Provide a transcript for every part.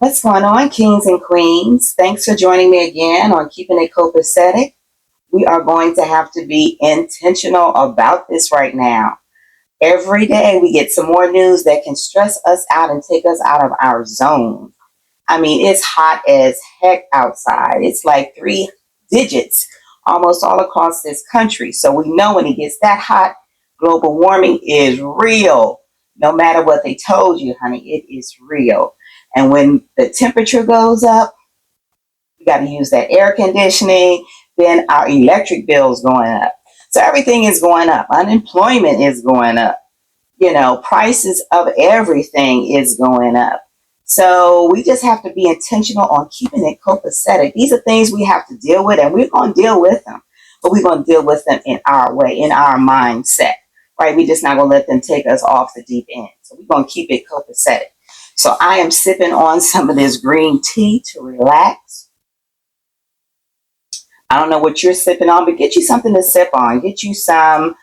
What's going on, kings and queens? Thanks for joining me again on Keeping It Copacetic. We are going to have to be intentional about this right now. Every day we get some more news that can stress us out and take us out of our zone. I mean, it's hot as heck outside. It's like three digits almost all across this country. So we know when it gets that hot, global warming is real. No matter what they told you, honey, it is real. And when the temperature goes up, we got to use that air conditioning. Then our electric bill's going up. So everything is going up. Unemployment is going up. Prices of everything is going up. So we just have to be intentional on keeping it copacetic. These are things we have to deal with, and we're going to deal with them. But we're going to deal with them in our way, in our mindset, right? We're just not going to let them take us off the deep end. So we're going to keep it copacetic. So I am sipping on some of this green tea to relax. I don't know what you're sipping on, but get you something to sip on. Get you some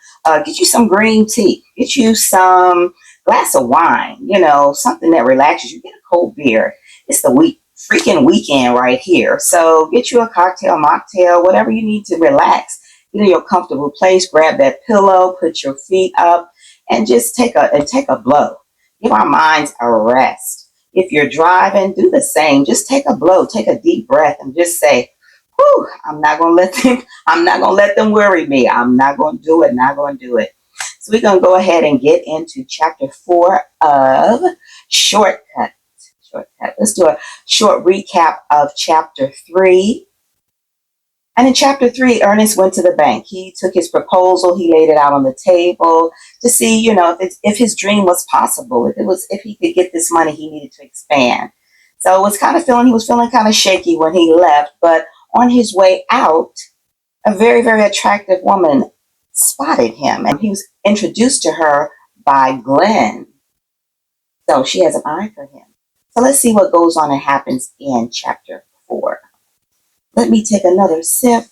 green tea. Get you some glass of wine. Something that relaxes you. Get a cold beer. It's the freaking weekend right here. So get you a cocktail, mocktail, whatever you need to relax. Get in your comfortable place. Grab that pillow. Put your feet up, and just take a blow. Give our minds a rest. If you're driving, do the same. Just take a blow, take a deep breath, and just say, "Whew, I'm not gonna let them worry me. I'm not gonna do it, not gonna do it." So we're gonna go ahead and get into chapter 4 of Shortcut. Shortcut. Let's do a short recap of chapter 3. And in chapter 3, Ernest went to the bank. He took his proposal, he laid it out on the table to see, if his dream was possible, if he could get this money he needed to expand. So he was feeling kind of shaky when he left, but on his way out, a very, very attractive woman spotted him, and he was introduced to her by Glenn. So she has an eye for him. So let's see what goes on and happens in chapter 4. Let me take another sip.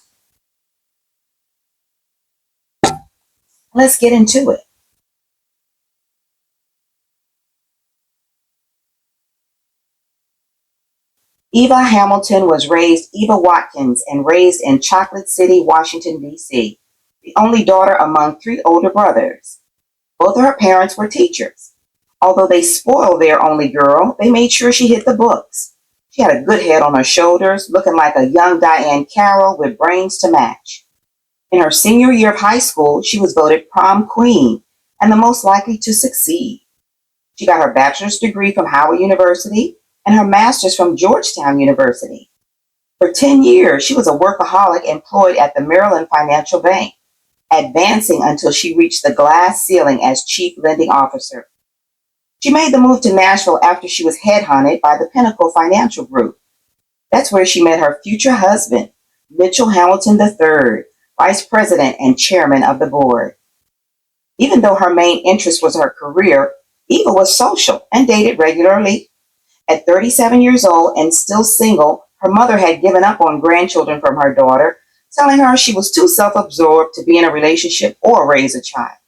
Let's get into it. Eva Watkins, and raised in Chocolate City, Washington, D.C., the only daughter among 3 older brothers. Both of her parents were teachers. Although they spoiled their only girl, they made sure she hit the books. She had a good head on her shoulders, looking like a young Diane Carroll with brains to match. In her senior year of high school, she was voted prom queen and the most likely to succeed. She got her bachelor's degree from Howard University and her master's from Georgetown University. For 10 years, she was a workaholic employed at the Maryland Financial Bank, advancing until she reached the glass ceiling as chief lending officer. She made the move to Nashville after she was headhunted by the Pinnacle Financial Group. That's where she met her future husband, Mitchell Hamilton III, vice president and chairman of the board. Even though her main interest was her career, Eva was social and dated regularly. At 37 years old and still single, her mother had given up on grandchildren from her daughter, telling her she was too self-absorbed to be in a relationship or raise a child.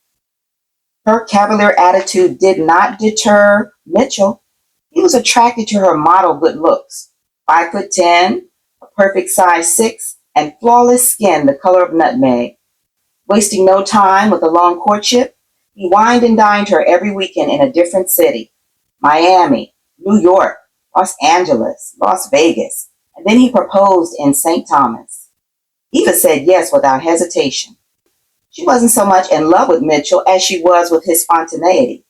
Her cavalier attitude did not deter Mitchell. He was attracted to her model good looks, 5'10", a perfect size 6, and flawless skin the color of nutmeg. Wasting no time with a long courtship, he wined and dined her every weekend in a different city: Miami, New York, Los Angeles, Las Vegas, and then he proposed in St. Thomas. Eva said yes without hesitation. She wasn't so much in love with Mitchell as she was with his spontaneity.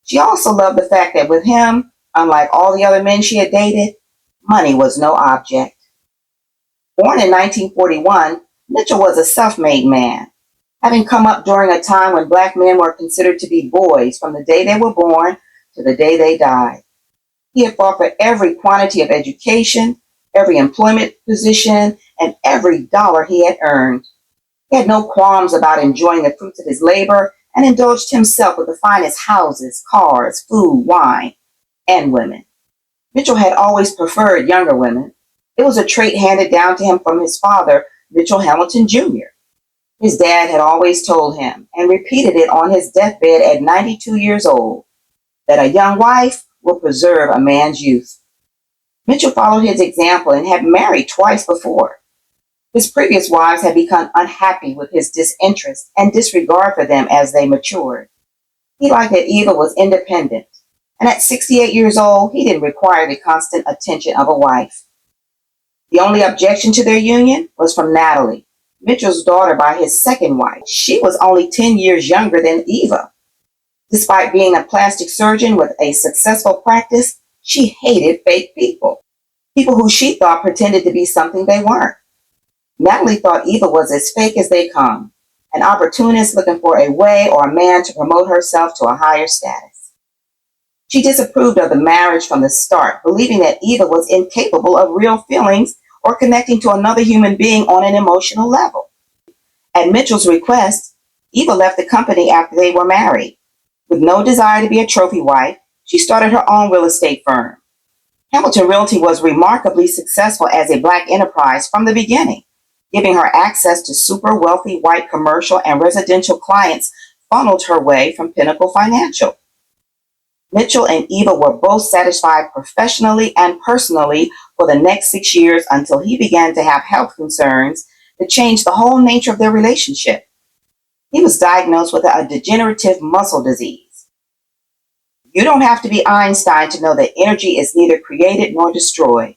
She also loved the fact that with him, unlike all the other men she had dated, money was no object. Born in 1941, Mitchell was a self-made man, having come up during a time when black men were considered to be boys from the day they were born to the day they died. He had fought for every quantity of education, every employment position, and every dollar he had earned. He had no qualms about enjoying the fruits of his labor and indulged himself with the finest houses, cars, food, wine, and women. Mitchell had always preferred younger women. It was a trait handed down to him from his father, Mitchell Hamilton Jr. His dad had always told him, and repeated it on his deathbed at 92 years old, that a young wife will preserve a man's youth. Mitchell followed his example and had married twice before. His previous wives had become unhappy with his disinterest and disregard for them as they matured. He liked that Eva was independent, and at 68 years old, he didn't require the constant attention of a wife. The only objection to their union was from Natalie, Mitchell's daughter by his second wife. She was only 10 years younger than Eva. Despite being a plastic surgeon with a successful practice, she hated fake people, people who she thought pretended to be something they weren't. Natalie thought Eva was as fake as they come, an opportunist looking for a way or a man to promote herself to a higher status. She disapproved of the marriage from the start, believing that Eva was incapable of real feelings or connecting to another human being on an emotional level. At Mitchell's request, Eva left the company after they were married. With no desire to be a trophy wife, she started her own real estate firm. Hamilton Realty was remarkably successful as a black enterprise from the beginning, giving her access to super wealthy white commercial and residential clients funneled her way from Pinnacle Financial. Mitchell and Eva were both satisfied professionally and personally for the next 6 years until he began to have health concerns that changed the whole nature of their relationship. He was diagnosed with a degenerative muscle disease. You don't have to be Einstein to know that energy is neither created nor destroyed.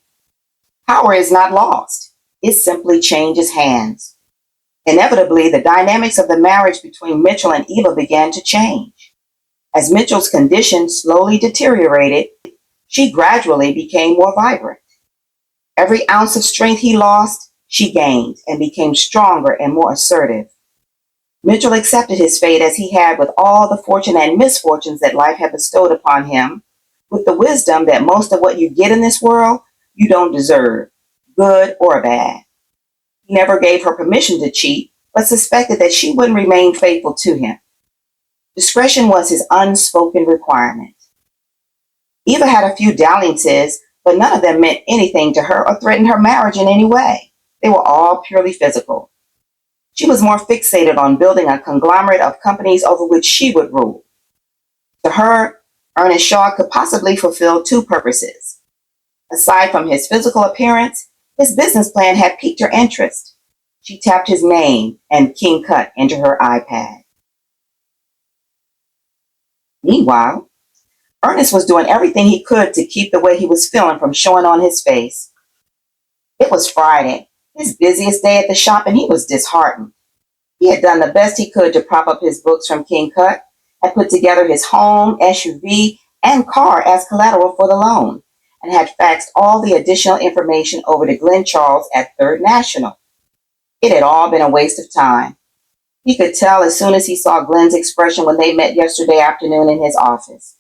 Power is not lost. It simply changes hands. Inevitably, the dynamics of the marriage between Mitchell and Eva began to change. As Mitchell's condition slowly deteriorated, she gradually became more vibrant. Every ounce of strength he lost, she gained and became stronger and more assertive. Mitchell accepted his fate as he had with all the fortune and misfortunes that life had bestowed upon him, with the wisdom that most of what you get in this world, you don't deserve, good or bad. He never gave her permission to cheat, but suspected that she wouldn't remain faithful to him. Discretion was his unspoken requirement. Eva had a few dalliances, but none of them meant anything to her or threatened her marriage in any way. They were all purely physical. She was more fixated on building a conglomerate of companies over which she would rule. To her, Ernest Shaw could possibly fulfill two purposes. Aside from his physical appearance, his business plan had piqued her interest. She tapped his name and King Cut into her iPad. Meanwhile, Ernest was doing everything he could to keep the way he was feeling from showing on his face. It was Friday, his busiest day at the shop, and he was disheartened. He had done the best he could to prop up his books from King Cut, had put together his home, SUV, and car as collateral for the loan, and had faxed all the additional information over to Glenn Charles at Third National. It had all been a waste of time. He could tell as soon as he saw Glenn's expression when they met yesterday afternoon in his office.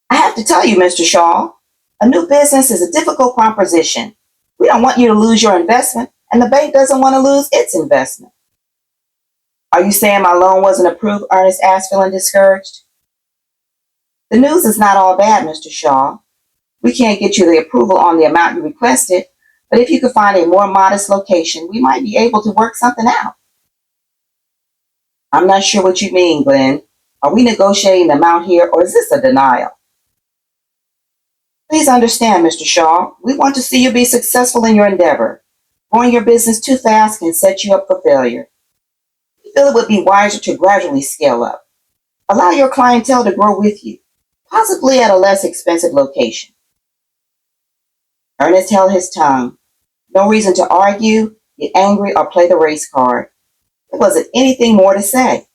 I have to tell you, Mr. Shaw, a new business is a difficult proposition. We don't want you to lose your investment, and the bank doesn't want to lose its investment. Are you saying my loan wasn't approved? Ernest asked, feeling discouraged. The news is not all bad, Mr. Shaw. We can't get you the approval on the amount you requested, but if you could find a more modest location, we might be able to work something out. I'm not sure what you mean, Glenn. Are we negotiating the amount here, or is this a denial? Please understand, Mr. Shaw, we want to see you be successful in your endeavor. Growing your business too fast can set you up for failure. We feel it would be wiser to gradually scale up. Allow your clientele to grow with you, possibly at a less expensive location. Ernest held his tongue. No reason to argue, get angry, or play the race card. There wasn't anything more to say.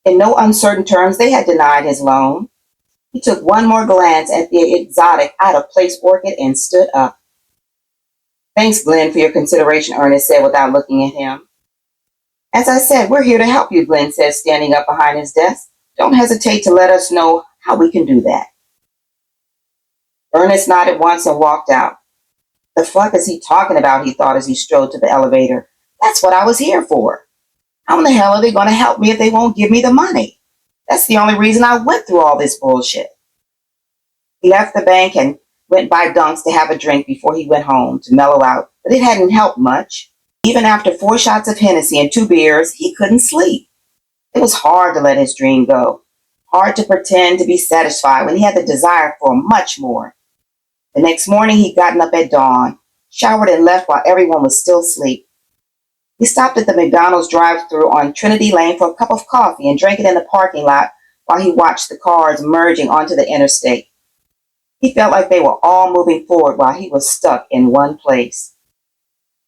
In no uncertain terms, they had denied his loan. He took one more glance at the exotic, out-of-place orchid and stood up. Thanks, Glenn, for your consideration, Ernest said without looking at him. As I said, we're here to help you, Glenn said, standing up behind his desk. Don't hesitate to let us know how we can do that. Ernest nodded once and walked out. The fuck is he talking about, he thought as he strode to the elevator. That's what I was here for. How in the hell are they going to help me if they won't give me the money? That's the only reason I went through all this bullshit. He left the bank and went by Dunk's to have a drink before he went home to mellow out, but it hadn't helped much. Even after 4 shots of Hennessy and 2 beers, he couldn't sleep. It was hard to let his dream go, hard to pretend to be satisfied when he had the desire for much more. The next morning, he'd gotten up at dawn, showered and left while everyone was still asleep. He stopped at the McDonald's drive-thru on Trinity Lane for a cup of coffee and drank it in the parking lot while he watched the cars merging onto the interstate. He felt like they were all moving forward while he was stuck in one place.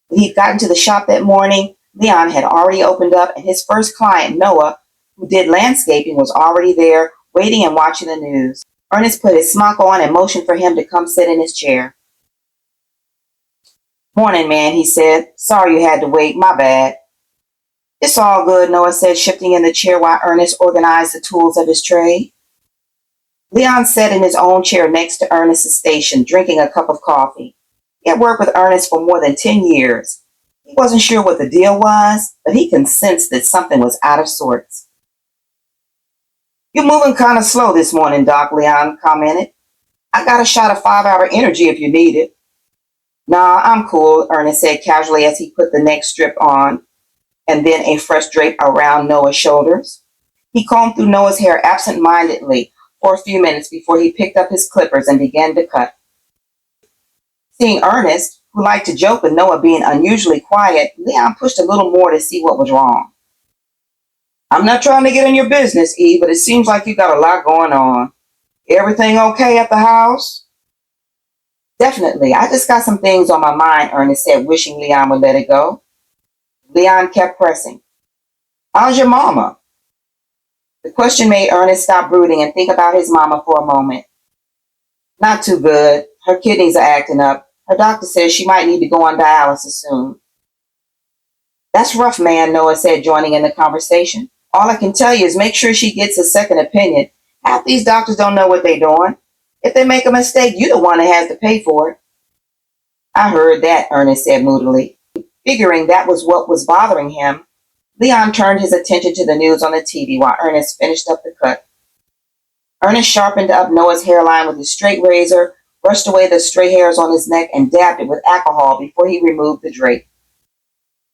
When he'd gotten to the shop that morning, Leon had already opened up, and his first client, Noah, who did landscaping, was already there, waiting and watching the news. Ernest put his smock on and motioned for him to come sit in his chair. "Morning, man," he said. "Sorry you had to wait. My bad." "It's all good," Noah said, shifting in the chair while Ernest organized the tools of his trade. Leon sat in his own chair next to Ernest's station, drinking a cup of coffee. He had worked with Ernest for more than 10 years. He wasn't sure what the deal was, but he could sense that something was out of sorts. "You're moving kind of slow this morning, Doc," Leon commented. "I got a shot of 5-hour energy if you need it." "Nah, I'm cool," Ernest said casually as he put the neck strip on and then a fresh drape around Noah's shoulders. He combed through Noah's hair absent-mindedly for a few minutes before he picked up his clippers and began to cut. Seeing Ernest, who liked to joke with Noah being unusually quiet, Leon pushed a little more to see what was wrong. "I'm not trying to get in your business, E, but it seems like you got a lot going on. Everything okay at the house?" "Definitely. I just got some things on my mind," Ernest said, wishing Leon would let it go. Leon kept pressing. "How's your mama?" The question made Ernest stop brooding and think about his mama for a moment. "Not too good. Her kidneys are acting up. Her doctor says she might need to go on dialysis soon." "That's rough, man," Noah said, joining in the conversation. "All I can tell you is make sure she gets a second opinion. Half these doctors don't know what they're doing. If they make a mistake, you're the one that has to pay for it." "I heard that," Ernest said moodily. Figuring that was what was bothering him, Leon turned his attention to the news on the TV while Ernest finished up the cut. Ernest sharpened up Noah's hairline with his straight razor, brushed away the stray hairs on his neck, and dabbed it with alcohol before he removed the drape.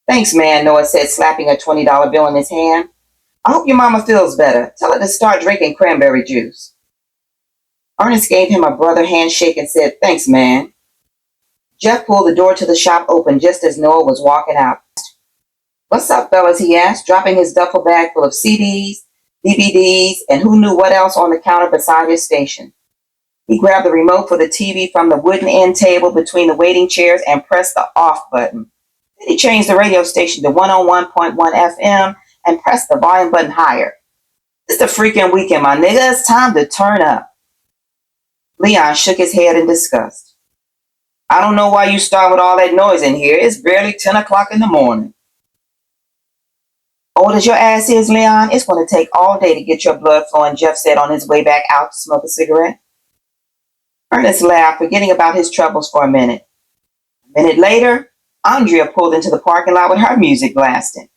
"Thanks, man," Noah said, slapping a $20 bill in his hand. "I hope your mama feels better. Tell her to start drinking cranberry juice." Ernest gave him a brother handshake and said, "Thanks, man." Jeff pulled the door to the shop open just as Noah was walking out. "What's up, fellas?" he asked, dropping his duffel bag full of CDs, DVDs, and who knew what else on the counter beside his station. He grabbed the remote for the TV from the wooden end table between the waiting chairs and pressed the off button. Then he changed the radio station to 101.1 FM and pressed the volume button higher. "It's the freaking weekend, my nigga. It's time to turn up." Leon shook his head in disgust. "I don't know why you start with all that noise in here. It's barely 10 o'clock in the morning." "Old as your ass is, Leon, it's going to take all day to get your blood flowing," Jeff said on his way back out to smoke a cigarette. Ernest laughed, forgetting about his troubles for a minute. A minute later, Andrea pulled into the parking lot with her music blasting.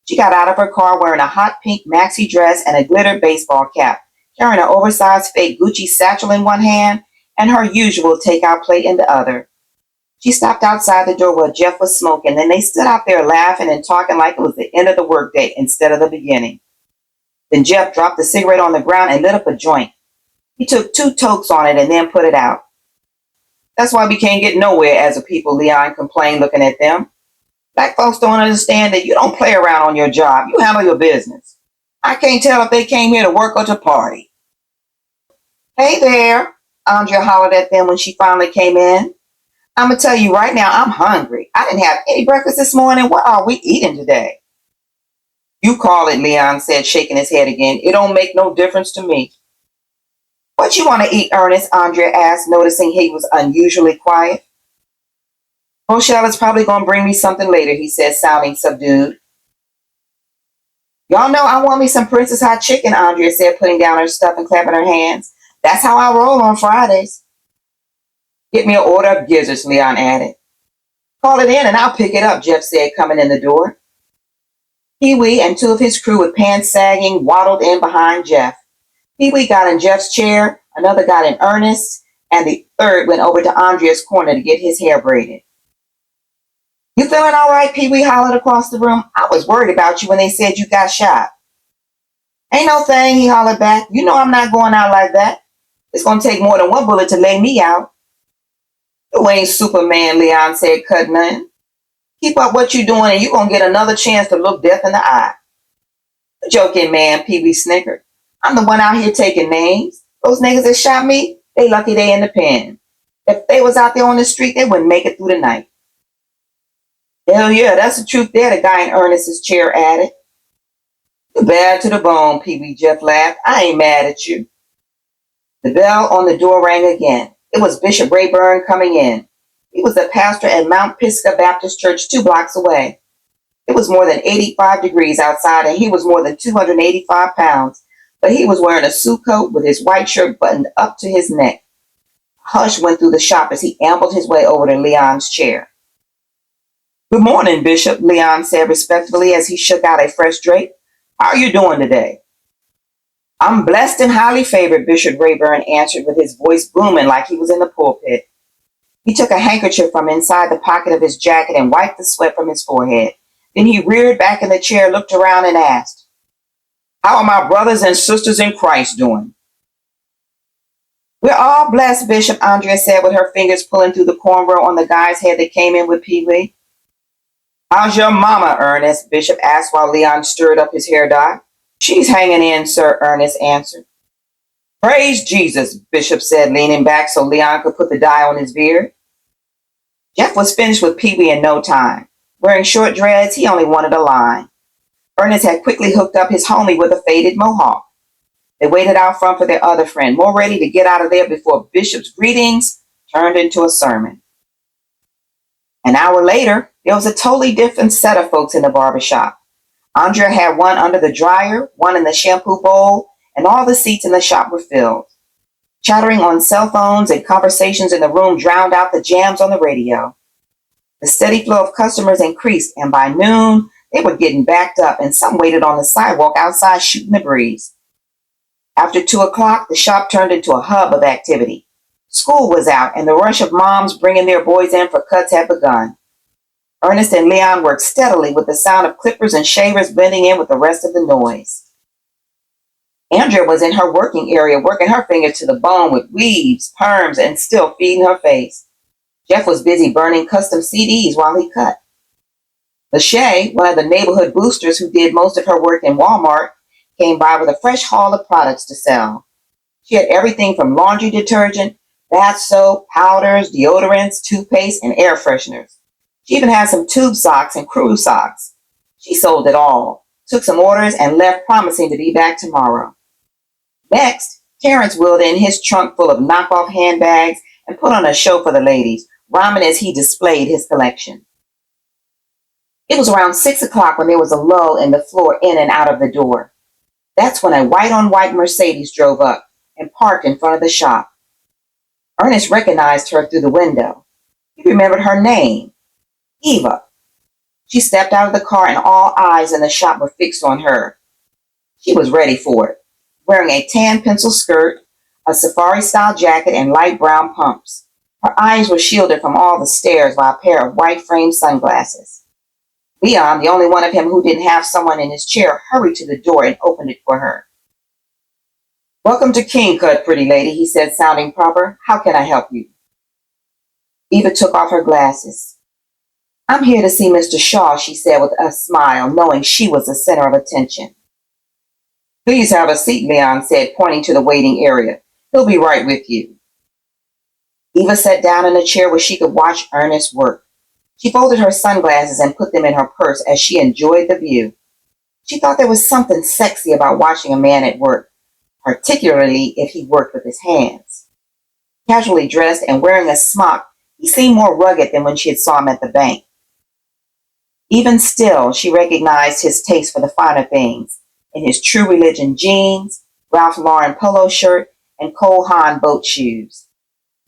She got out of her car wearing a hot pink maxi dress and a glitter baseball cap, carrying an oversized fake Gucci satchel in one hand and her usual takeout plate in the other. She stopped outside the door where Jeff was smoking, and they stood out there laughing and talking like it was the end of the workday instead of the beginning. Then Jeff dropped the cigarette on the ground and lit up a joint. He took 2 tokes on it and then put it out. "That's why we can't get nowhere as a people," Leon complained, looking at them. "Black folks don't understand that you don't play around on your job. You handle your business. I can't tell if they came here to work or to party." "Hey there," Andrea hollered at them when she finally came in. "I'm going to tell you right now, I'm hungry. I didn't have any breakfast this morning. What are we eating today?" "You call it," Leon said, shaking his head again. "It don't make no difference to me." "What you want to eat, Ernest?" Andrea asked, noticing he was unusually quiet. "Rochelle is probably going to bring me something later," he said, sounding subdued. "Y'all know I want me some Princess Hot Chicken," Andrea said, putting down her stuff and clapping her hands. "That's how I roll on Fridays." "Get me an order of gizzards," Leon added. "Call it in and I'll pick it up," Jeff said, coming in the door. Pee-wee and 2 of his crew with pants sagging waddled in behind Jeff. Pee-wee got in Jeff's chair, another got in Ernest's, and the third went over to Andrea's corner to get his hair braided. "You feeling all right?" Pee-wee hollered across the room. "I was worried about you when they said you got shot." "Ain't no thing," he hollered back. "You know I'm not going out like that. It's going to take more than one bullet to lay me out." You ain't Superman, Leon said, cutting in. Keep up what you doing and you gonna get another chance to look death in the eye. "You joking, man," Pee Wee snickered. "I'm the one out here taking names. Those niggas that shot me, they lucky they in the pen. If they was out there on the street, they wouldn't make it through the night." "Hell yeah, that's the truth there," the guy in Ernest's chair added. "You bad to the bone," Pee Wee Jeff laughed. "I ain't mad at you." The bell on the door rang again. It was Bishop Rayburn coming in. He was the pastor at Mount Pisgah Baptist Church 2 blocks away. It was more than 85 degrees outside, and he was more than 285 pounds, but he was wearing a suit coat with his white shirt buttoned up to his neck. A hush went through the shop as he ambled his way over to Leon's chair. "Good morning, Bishop," Leon said respectfully as he shook out a fresh drink. "How are you doing today?" "I'm blessed and highly favored," Bishop Rayburn answered with his voice booming like he was in the pulpit. He took a handkerchief from inside the pocket of his jacket and wiped the sweat from his forehead. Then he reared back in the chair, looked around, and asked, "How are my brothers and sisters in Christ doing?" "We're all blessed," Bishop Andrea said with her fingers pulling through the cornrow on the guy's head that came in with Pee Wee. "How's your mama, Ernest?" Bishop asked while Leon stirred up his hair dye. "She's hanging in, sir," Ernest answered. "Praise Jesus," Bishop said, leaning back so Leon could put the dye on his beard. Jeff was finished with Pee Wee in no time. Wearing short dreads, he only wanted a line. Ernest had quickly hooked up his homie with a faded mohawk. They waited out front for their other friend, more ready to get out of there before Bishop's greetings turned into a sermon. An hour later, there was a totally different set of folks in the barbershop. Andrea had one under the dryer, one in the shampoo bowl, and all the seats in the shop were filled. Chattering on cell phones and conversations in the room drowned out the jams on the radio. The steady flow of customers increased, and by noon, they were getting backed up, and some waited on the sidewalk outside shooting the breeze. After 2 o'clock, the shop turned into a hub of activity. School was out, and the rush of moms bringing their boys in for cuts had begun. Ernest and Leon worked steadily with the sound of clippers and shavers blending in with the rest of the noise. Andrea was in her working area, working her fingers to the bone with weaves, perms, and still feeding her face. Jeff was busy burning custom CDs while he cut. Lachey, one of the neighborhood boosters who did most of her work in Walmart, came by with a fresh haul of products to sell. She had everything from laundry detergent, bath soap, powders, deodorants, toothpaste, and air fresheners. She even had some tube socks and crew socks. She sold it all, took some orders, and left promising to be back tomorrow. Next, Terrence wheeled in his trunk full of knockoff handbags and put on a show for the ladies, rhyming as he displayed his collection. It was around 6 o'clock when there was a lull in the floor in and out of the door. That's when a white-on-white Mercedes drove up and parked in front of the shop. Ernest recognized her through the window. He remembered her name, Eva. She stepped out of the car and all eyes in the shop were fixed on her. She was ready for it, wearing a tan pencil skirt, a safari-style jacket, and light brown pumps. Her eyes were shielded from all the stares by a pair of white-framed sunglasses. Leon, the only one of him who didn't have someone in his chair, hurried to the door and opened it for her. "Welcome to King Cut, pretty lady," he said, sounding proper. "How can I help you?" Eva took off her glasses. "I'm here to see Mr. Shaw," she said with a smile, knowing she was the center of attention. "Please have a seat," Leon said, pointing to the waiting area. "He'll be right with you." Eva sat down in a chair where she could watch Ernest work. She folded her sunglasses and put them in her purse as she enjoyed the view. She thought there was something sexy about watching a man at work, particularly if he worked with his hands. Casually dressed and wearing a smock, he seemed more rugged than when she had saw him at the bank. Even still, she recognized his taste for the finer things in his True Religion jeans, Ralph Lauren polo shirt, and Cole Haan boat shoes.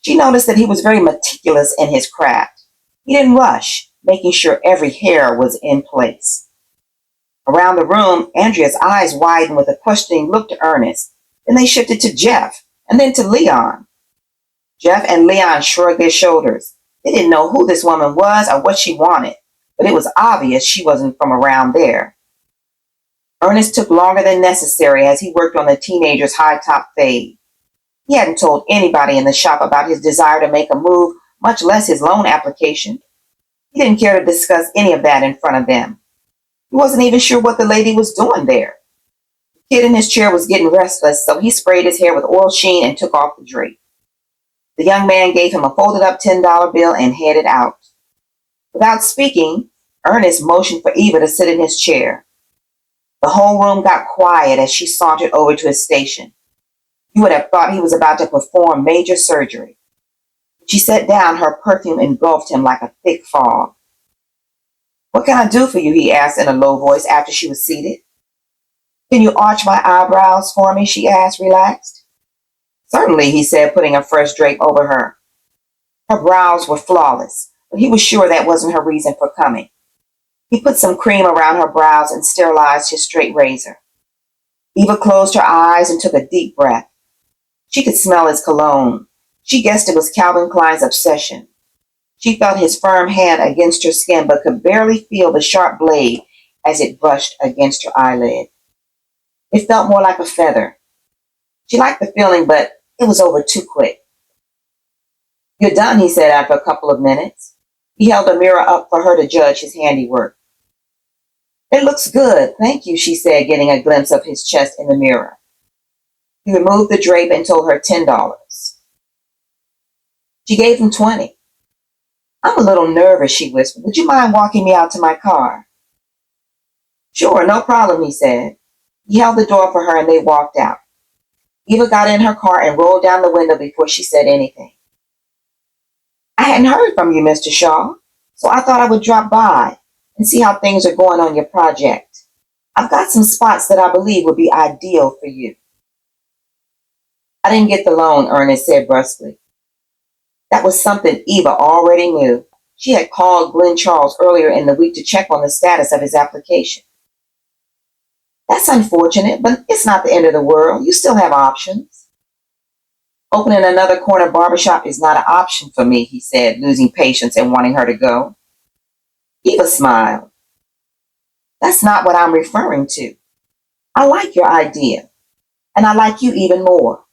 She noticed that he was very meticulous in his craft. He didn't rush, making sure every hair was in place. Around the room, Andrea's eyes widened with a questioning look to Ernest. Then they shifted to Jeff, and then to Leon. Jeff and Leon shrugged their shoulders. They didn't know who this woman was or what she wanted, but it was obvious she wasn't from around there. Ernest took longer than necessary as he worked on the teenager's high-top fade. He hadn't told anybody in the shop about his desire to make a move, much less his loan application. He didn't care to discuss any of that in front of them. He wasn't even sure what the lady was doing there. The kid in his chair was getting restless, so he sprayed his hair with oil sheen and took off the drape. The young man gave him a folded up $10 bill and headed out. Without speaking, Ernest motioned for Eva to sit in his chair. The whole room got quiet as she sauntered over to his station. You would have thought he was about to perform major surgery. When she sat down, her perfume engulfed him like a thick fog. "What can I do for you?" he asked in a low voice after she was seated. "Can you arch my eyebrows for me?" she asked, relaxed. "Certainly," he said, putting a fresh drape over her. Her brows were flawless, but he was sure that wasn't her reason for coming. He put some cream around her brows and sterilized his straight razor. Eva closed her eyes and took a deep breath. She could smell his cologne. She guessed it was Calvin Klein's Obsession. She felt his firm hand against her skin, but could barely feel the sharp blade as it brushed against her eyelid. It felt more like a feather. She liked the feeling, but it was over too quick. "You're done," he said after a couple of minutes. He held a mirror up for her to judge his handiwork. "It looks good, thank you," she said, getting a glimpse of his chest in the mirror. He removed the drape and told her $10. She gave him 20. "I'm a little nervous," she whispered. "Would you mind walking me out to my car?" "Sure, no problem," he said. He held the door for her and they walked out. Eva got in her car and rolled down the window before she said anything. "I hadn't heard from you, Mr. Shaw, so I thought I would drop by and see how things are going on your project. I've got some spots that I believe would be ideal for you." "I didn't get the loan," Ernest said brusquely. That was something Eva already knew. She had called Glenn Charles earlier in the week to check on the status of his application. "That's unfortunate, but it's not the end of the world. You still have options." "Opening another corner barbershop is not an option for me," he said, losing patience and wanting her to go. Eva smiled. "That's not what I'm referring to. I like your idea, and I like you even more.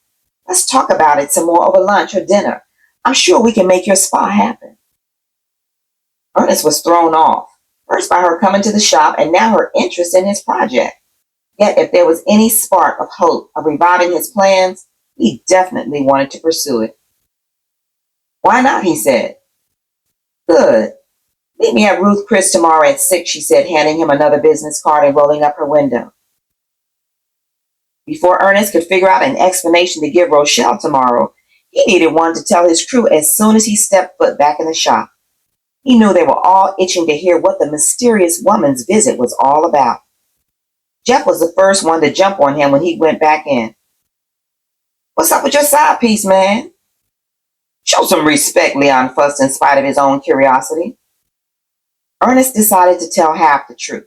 Let's talk about it some more over lunch or dinner. I'm sure we can make your spa happen." Ernest was thrown off, first by her coming to the shop and now her interest in his project. Yet if there was any spark of hope of reviving his plans, he definitely wanted to pursue it. "Why not?" he said. "Good. Meet me at Ruth Chris tomorrow at 6, she said, handing him another business card and rolling up her window. Before Ernest could figure out an explanation to give Rochelle tomorrow, he needed one to tell his crew as soon as he stepped foot back in the shop. He knew they were all itching to hear what the mysterious woman's visit was all about. Jeff was the first one to jump on him when he went back in. "What's up with your side piece, man?" "Show some respect," Leon fussed in spite of his own curiosity. Ernest decided to tell half the truth.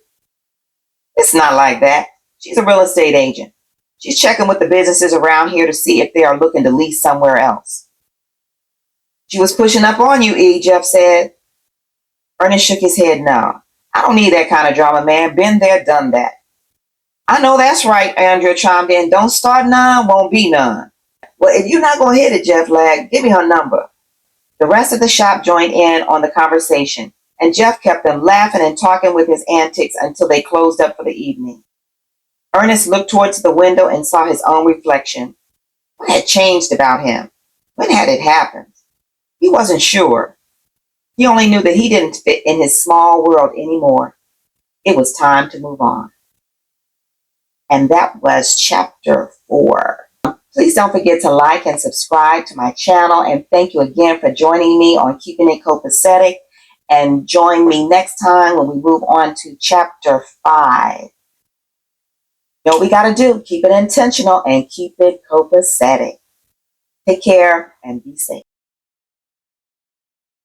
"It's not like that. She's a real estate agent. She's checking with the businesses around here to see if they are looking to lease somewhere else." "She was pushing up on you, E," Jeff said. Ernest shook his head. "No, I don't need that kind of drama, man. Been there, done that." "I know that's right," Andrea chimed in. "Don't start none, won't be none." "Well, if you're not going to hit it," Jeff lagged, "give me her number." The rest of the shop joined in on the conversation, and Jeff kept them laughing and talking with his antics until they closed up for the evening. Ernest looked towards the window and saw his own reflection. What had changed about him? When had it happened? He wasn't sure. He only knew that he didn't fit in his small world anymore. It was time to move on. And that was chapter 4. Please don't forget to like and subscribe to my channel. And thank you again for joining me on Keeping It Copacetic. And join me next time when we move on to chapter 5. You know what we got to do? Keep it intentional and keep it copacetic. Take care and be safe.